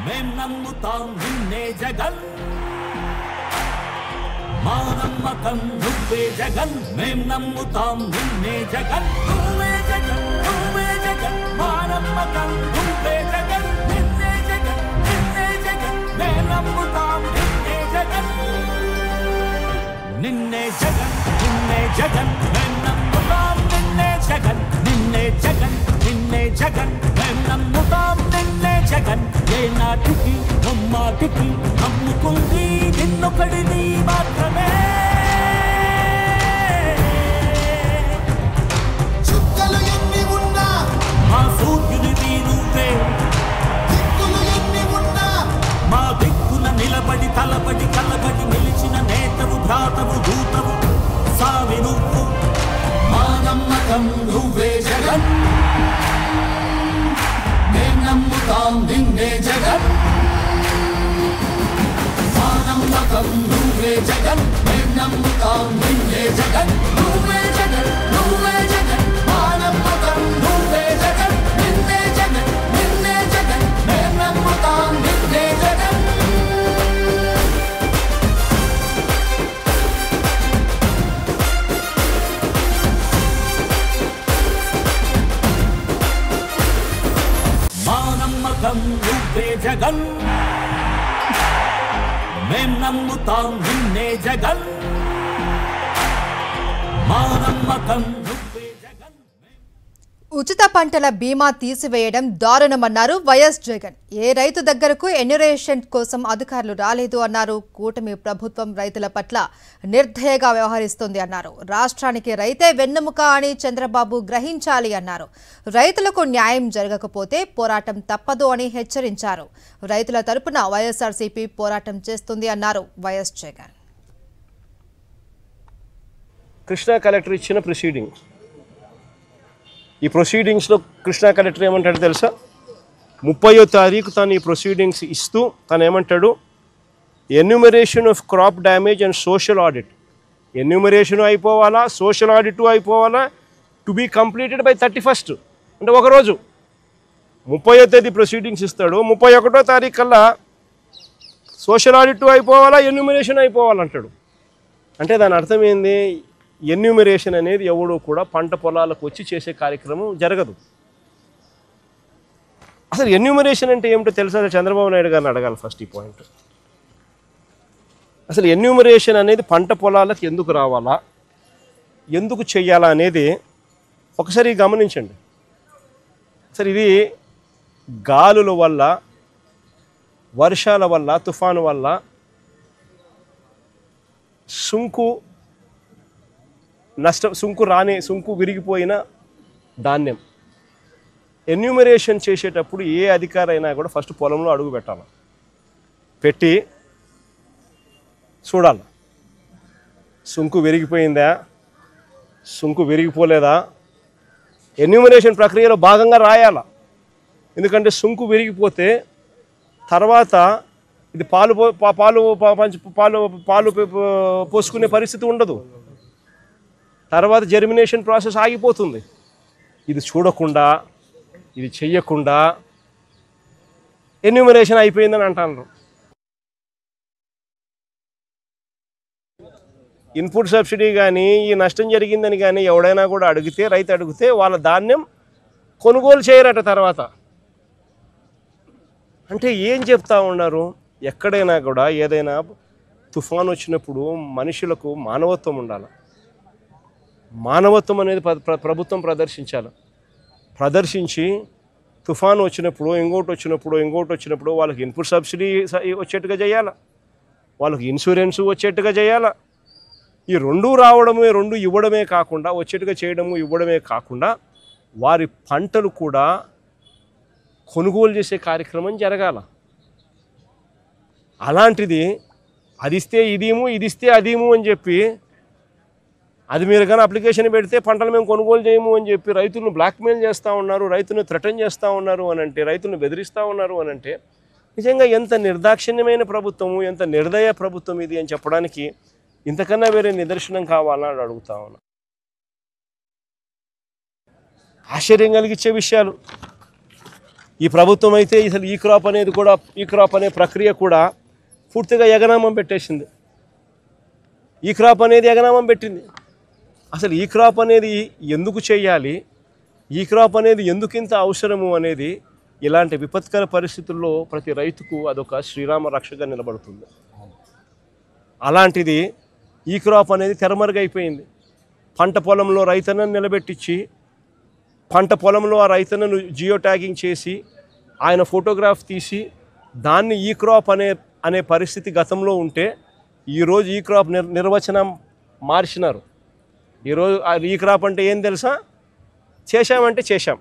మేం నమ్ముతాం నిన్నే జగన్ మా నమ్మకం నువ్వే జగన్ మేం నమ్ముతాం నిన్నే జగన్ నువ్వే జగన్ నువ్వే జగన్ మా నమ్మకం నువ్వే జగన్ నిన్నే జగన్ మేం నమ్ముతాం నిన్నే జగన్ నిన్నే జగన్ మేం నమ్ముతాం నిన్నే జగన్ నిన్నే జగన్ మేం నమ్ముతాం నిన్నే జగన్ ఏ నాటికి నమ్మాటికి నమ్ముకుంది నిన్నొకడిని మాత్రమే చుక్కలు ఎన్ని ఉన్నా మా సూర్యునివి నువ్వే దిక్కులు ఎన్ని ఉన్నా మా దిక్కున నిలబడి తలబడి కలబడి నిలిచిన నేతవు భ్రాతవు దూతవు సావి నువ్వు మా నమ్మకం నువ్వే జగన్ మేం నమ్ముతాం నిన్నే జగన్ మా నమ్మకం నువ్వే జగన్ మేం నమ్ముతాం నిన్నే జగన్ నువ్వే జగన్ మా నమ్మకం నువ్వే జగన్ నిన్నే జగన్ మేం నమ్ముతాం నిన్నే జగన్ మా నమ్మకం నువ్వే జగన్ మేం నమ్ముతాం నిన్నే జగన్ మా నమ్మకం నువ్వే జగన్ ఉచిత పంటల బీమా తీసివేయడం దారుణమన్నారు వైఎస్ జగన్. ఏ రైతు దగ్గరకు ఎన్యూరేషన్ కోసం అధికారులు రాలేదు అన్నారు. కూటమి ప్రభుత్వం రైతుల పట్ల నిర్దయగా వ్యవహరిస్తోంది అన్నారు. రాష్ట్రానికి రైతే వెన్నెముక అని చంద్రబాబు గ్రహించాలి అన్నారు. రైతులకు న్యాయం జరగకపోతే పోరాటం తప్పదు అని హెచ్చరించారు. రైతుల తరపున వైఎస్ఆర్సీపీ పోరాటం చేస్తుంది అన్నారు వైఎస్ జగన్. కృష్ణా కలెక్టర్ ఇచ్చిన ప్రొసీడింగ్, ఈ ప్రొసీడింగ్స్లో కృష్ణా కలెక్టర్ ఏమంటాడు తెలుసా? 30వ తారీఖు తను ఈ ప్రొసీడింగ్స్ ఇస్తూ తను ఏమంటాడు, enumeration of crop damage and social audit, enumeration అయిపోవాలా, సోషల్ ఆడిట్ అయిపోవాలా, to be completed by 31st, అంటే ఒకరోజు. 30వ తేదీ ప్రొసీడింగ్స్ ఇస్తాడు, 31వ తారీఖు కల్లా సోషల్ ఆడిట్ అయిపోవాలా, ఎన్యూమరేషన్ అయిపోవాలంటాడు. అంటే దాని అర్థం ఏంది? ఎన్యూమరేషన్ అనేది ఎవడో కూడా పంట పొలాలకు వచ్చి చేసే కార్యక్రమం జరగదు. అసలు ఎన్యూమరేషన్ అంటే ఏమిటో తెలుసా? చంద్రబాబు నాయుడు గారిని అడగాలి ఫస్ట్ ఈ పాయింట్. అసలు ఎన్యూమరేషన్ అనేది పంట పొలాలకు ఎందుకు రావాలా, ఎందుకు చెయ్యాలా అనేది ఒకసారి గమనించండి. సరే, ఇది గాలుల వల్ల, వర్షాల వల్ల, తుఫాను వల్ల సుంకు విరిగిపోయిన ధాన్యం ఎన్యూమరేషన్ చేసేటప్పుడు ఏ అధికారి అయినా కూడా ఫస్ట్ పొలంలో అడుగు పెట్టాలి, పెట్టి చూడాలి సుంకు విరిగిపోయిందా, సుంకు విరిగిపోలేదా. ఎన్యూమరేషన్ ప్రక్రియలో భాగంగా రాయాల. ఎందుకంటే సుంకు విరిగిపోతే తర్వాత ఇది పాలు పోసుకునే పరిస్థితి ఉండదు, తర్వాత జర్మినేషన్ ప్రాసెస్ ఆగిపోతుంది. ఇది చూడకుండా, ఇది చెయ్యకుండా ఎన్యూమరేషన్ అయిపోయిందని అంటారు. ఇన్పుట్ సబ్సిడీ కానీ ఈ నష్టం జరిగిందని కానీ ఎవడైనా కూడా అడిగితే, రైతు అడిగితే వాళ్ళ ధాన్యం కొనుగోలు చేయరట తర్వాత. అంటే ఏం చెప్తా ఉన్నారు? ఎక్కడైనా కూడా ఏదైనా తుఫాను వచ్చినప్పుడు మనుషులకు మానవత్వం ఉండాలి. మానవత్వం అనేది ప్రభుత్వం ప్రదర్శించి తుఫాను వచ్చినప్పుడు, ఇంకోటి వచ్చినప్పుడు వాళ్ళకి ఇన్పుట్ సబ్సిడీ వచ్చేట్టుగా చేయాలి, వాళ్ళకి ఇన్సూరెన్స్ వచ్చేట్టుగా చేయాలి. ఈ రెండూ రావడమే, రెండు ఇవ్వడమే కాకుండా, వచ్చేట్టుగా చేయడము ఇవ్వడమే కాకుండా వారి పంటలు కూడా కొనుగోలు చేసే కార్యక్రమం జరగాల. అలాంటిది అది ఇస్తే ఇదేమో, ఇది ఇస్తే అదేమో అని చెప్పి, అది మీరు కానీ అప్లికేషన్ పెడితే పంటలు మేము కొనుగోలు చేయము అని చెప్పి రైతులను బ్లాక్మెయిల్ చేస్తూ ఉన్నారు, రైతులను థ్రెటన్ చేస్తూ ఉన్నారు అని అంటే, రైతులను బెదిరిస్తూ ఉన్నారు అని అంటే నిజంగా ఎంత నిర్దాక్షిణ్యమైన ప్రభుత్వము, ఎంత నిర్దయ ప్రభుత్వం ఇది అని చెప్పడానికి ఇంతకన్నా వేరే నిదర్శనం కావాలని అడుగుతా ఉన్నా. ఆశ్చర్యం కలిగించే విషయాలు. ఈ ప్రభుత్వం అయితే అసలు ఈ క్రాప్ అనే ప్రక్రియ కూడా పూర్తిగా ఎగనామం పెట్టేసింది. ఈ క్రాప్ అనేది ఎగనామం పెట్టింది. అసలు ఈ క్రాప్ అనేది ఎందుకు చేయాలి, ఈ క్రాప్ అనేది ఎందుకు ఇంత అవసరము అనేది ఇలాంటి విపత్కర పరిస్థితుల్లో ప్రతి రైతుకు అదొక శ్రీరామ రక్షగా నిలబడుతుంది. అలాంటిది ఈ క్రాప్ అనేది తెరమరుగైపోయింది. పంట పొలంలో రైతన్నను నిలబెట్టించి పంట పొలంలో ఆ రైతన్నను జియో ట్యాగింగ్ చేసి ఆయన ఫోటోగ్రాఫ్ తీసి దాన్ని ఈ క్రాప్ అనే పరిస్థితి గతంలో ఉంటే ఈరోజు ఈ క్రాప్ నిర్వచనం మార్చినారు. ఈరోజు ఈ క్రాప్ అంటే ఏం తెలుసా? చేశామంటే చేశాం.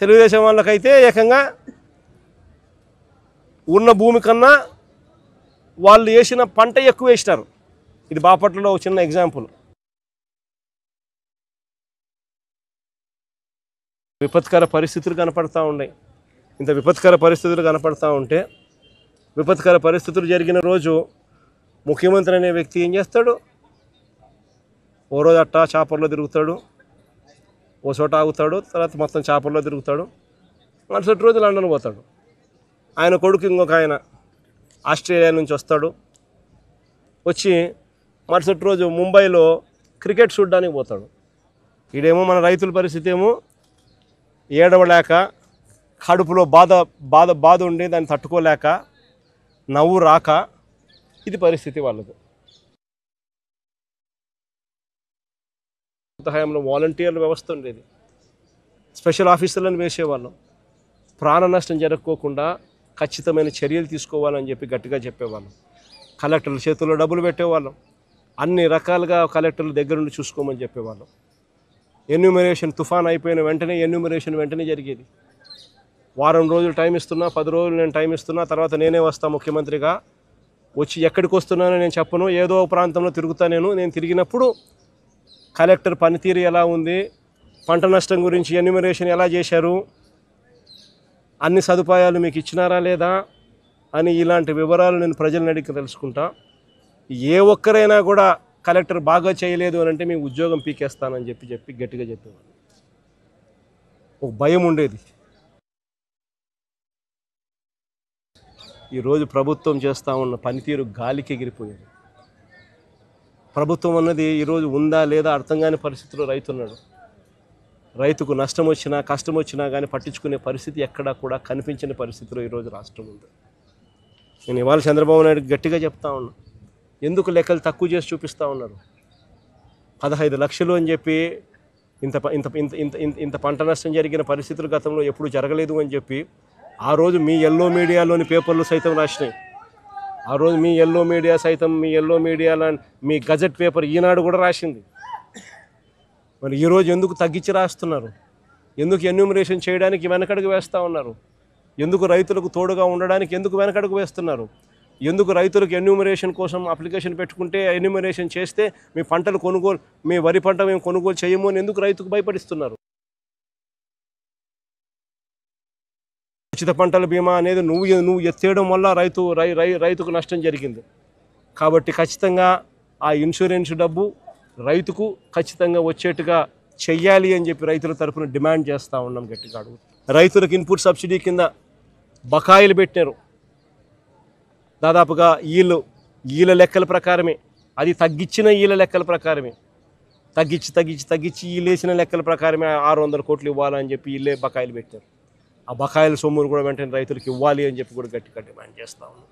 తెలుగుదేశం వాళ్ళకైతే ఏకంగా ఉన్న భూమి కన్నా వాళ్ళు వేసిన పంట ఎక్కువ వేసినారు. ఇది బాపట్లలో ఒక చిన్న ఎగ్జాంపుల్. విపత్కర పరిస్థితులు కనపడతా ఉన్నాయి. ఇంత విపత్కర పరిస్థితులు కనపడతా ఉంటే విపత్కర పరిస్థితులు జరిగిన రోజు ముఖ్యమంత్రి అనే వ్యక్తి ఏం చేస్తాడు? ఓ రోజు అట్టా చాపర్లో తిరుగుతాడు, ఓ చోట ఆగుతాడు, తర్వాత మొత్తం చాపర్లో తిరుగుతాడు, మరుసటి రోజు లండన్ పోతాడు. ఆయన కొడుకు ఇంకొక ఆయన ఆస్ట్రేలియా నుంచి వస్తాడు, వచ్చి మరుసటి రోజు ముంబైలో క్రికెట్ చూడడానికి పోతాడు. ఈడేమో మన రైతుల పరిస్థితి ఏమో ఏడవలేక కడుపులో బాధ ఉండి దాన్ని తట్టుకోలేక నవ్వు రాక ఇది పరిస్థితి వాళ్ళది. హయాంలో వాలంటీర్ల వ్యవస్థ ఉండేది. స్పెషల్ ఆఫీసర్లను వేసేవాళ్ళం. ప్రాణ నష్టం జరగకోకుండా ఖచ్చితమైన చర్యలు తీసుకోవాలని చెప్పి గట్టిగా చెప్పేవాళ్ళం. కలెక్టర్ల చేతుల్లో డబ్బులు పెట్టేవాళ్ళం. అన్ని రకాలుగా కలెక్టర్ల దగ్గర నుండి చూసుకోమని చెప్పేవాళ్ళం. ఎన్యూమరేషన్ తుఫాన్ అయిపోయిన వెంటనే ఎన్యూమరేషన్ వెంటనే జరిగేది. వారం రోజులు టైం ఇస్తున్నా, 10 రోజులు నేను టైం ఇస్తున్నా, తర్వాత నేనే వస్తా ముఖ్యమంత్రిగా. వచ్చి ఎక్కడికి వస్తున్నానో నేను చెప్పను, ఏదో ప్రాంతంలో తిరుగుతా. నేను తిరిగినప్పుడు కలెక్టర్ పనితీరు ఎలా ఉంది, పంట నష్టం గురించి ఎన్యూమరేషన్ ఎలా చేశారు, అన్ని సదుపాయాలు మీకు ఇచ్చినారా లేదా అని ఇలాంటి వివరాలు నేను ప్రజలను అడిగి తెలుసుకుంటా. ఏ ఒక్కరైనా కూడా కలెక్టర్ బాగా చేయలేదు అని అంటే మీ ఉద్యోగం పీకేస్తానని చెప్పి గట్టిగా చెప్పేవాళ్ళు. ఒక భయం ఉండేది. ఈరోజు ప్రభుత్వం చేస్తూ ఉన్న పనితీరు గాలికి ఎగిరిపోయేది. ప్రభుత్వం అన్నది ఈరోజు ఉందా లేదా అర్థం కాని పరిస్థితిలో రైతున్నాడు. రైతుకు నష్టం వచ్చినా కష్టం వచ్చినా కానీ పట్టించుకునే పరిస్థితి ఎక్కడా కూడా కనిపించని పరిస్థితిలో ఈరోజు రాష్ట్రం ఉంది. నేను ఇవాళ చంద్రబాబు నాయుడు గట్టిగా చెప్తా ఉన్నా, ఎందుకు లెక్కలు తక్కువ చేసి చూపిస్తూ ఉన్నారు? 15 లక్షలు అని చెప్పి ఇంత పంట నష్టం జరిగిన పరిస్థితులు గతంలో ఎప్పుడు జరగలేదు అని చెప్పి ఆ రోజు మీ ఎల్లో మీడియాలోని పేపర్లు సైతం రాసినాయి. ఆ రోజు మీ ఎల్లో మీడియా సైతం మీ గజెట్ పేపర్ ఈనాడు కూడా రాసింది. మరి ఈరోజు ఎందుకు తగ్గించి రాస్తున్నారు? ఎందుకు ఎన్యూమరేషన్ చేయడానికి వెనకడుగు వేస్తూ ఉన్నారు? ఎందుకు రైతులకు తోడుగా ఉండడానికి ఎందుకు వెనకడుగు వేస్తున్నారు? ఎందుకు రైతులకు ఎన్యూమరేషన్ కోసం అప్లికేషన్ పెట్టుకుంటే ఎన్యూమరేషన్ చేస్తే మీ వరి పంట మేము కొనుగోలు చేయము అని ఎందుకు రైతుకు భయపడిస్తున్నారు? ఉచిత పంటల బీమా అనేది నువ్వు ఎత్తేయడం వల్ల రైతుకు నష్టం జరిగింది. కాబట్టి ఖచ్చితంగా ఆ ఇన్సూరెన్స్ డబ్బు రైతుకు ఖచ్చితంగా వచ్చేట్టుగా చెయ్యాలి అని చెప్పి రైతుల తరఫున డిమాండ్ చేస్తూ ఉన్నాం గట్టిగా అడుగు. రైతులకు ఇన్పుట్ సబ్సిడీ కింద బకాయిలు పెట్టారు. దాదాపుగా ఈల లెక్కల ప్రకారమే, అది తగ్గించిన ఈల లెక్కల ప్రకారమే, తగ్గించి ఈలేసిన లెక్కల ప్రకారమే 600 కోట్లు ఇవ్వాలని చెప్పి ఈళ్ళే బకాయిలు పెట్టారు. ఆ బకాయిల సొమ్మును కూడా వెంటనే రైతులకు ఇవ్వాలి అని చెప్పి కూడా గట్టిగా డిమాండ్ చేస్తూ ఉన్నాం.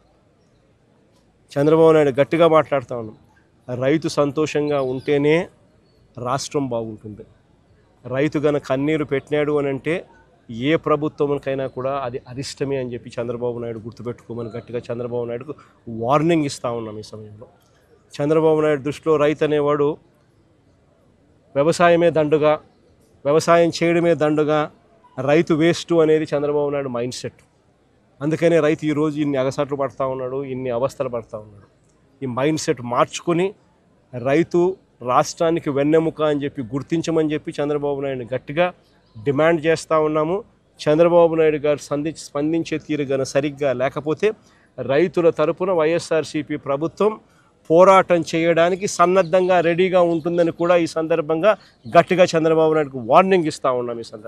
చంద్రబాబు నాయుడు గట్టిగా మాట్లాడుతూ ఉన్నాం, రైతు సంతోషంగా ఉంటేనే రాష్ట్రం బాగుంటుంది. రైతు గన కన్నీరు పెట్టినాడు అని అంటే ఏ ప్రభుత్వంకైనా కూడా అది అరిష్టమే అని చెప్పి చంద్రబాబు నాయుడు గుర్తుపెట్టుకోమని గట్టిగా చంద్రబాబు నాయుడుకు వార్నింగ్ ఇస్తూ ఉన్నాం. ఈ సమయంలో చంద్రబాబు నాయుడు దృష్టిలో రైతు అనేవాడు వ్యవసాయమే దండుగా, వ్యవసాయం చేయడమే దండుగా, రైతు వేస్ట్ అనేది చంద్రబాబు నాయుడు మైండ్ సెట్. అందుకనే రైతు ఈరోజు ఇన్ని అగసాట్లు పడుతూ ఉన్నాడు, ఇన్ని అవస్థలు పడుతూ ఉన్నాడు. ఈ మైండ్ సెట్ మార్చుకొని రైతు రాష్ట్రానికి వెన్నెముక అని చెప్పి గుర్తించమని చెప్పి చంద్రబాబు నాయుడు గట్టిగా డిమాండ్ చేస్తూ ఉన్నాము. చంద్రబాబు నాయుడు గారు స్పందించే తీరుగా సరిగ్గా లేకపోతే రైతుల తరపున వైఎస్ఆర్సీపీ ప్రభుత్వం పోరాటం చేయడానికి సన్నద్ధంగా రెడీగా ఉంటుందని కూడా ఈ సందర్భంగా గట్టిగా చంద్రబాబు నాయుడుకు వార్నింగ్ ఇస్తూ ఉన్నాం. ఈ సందర్భంగా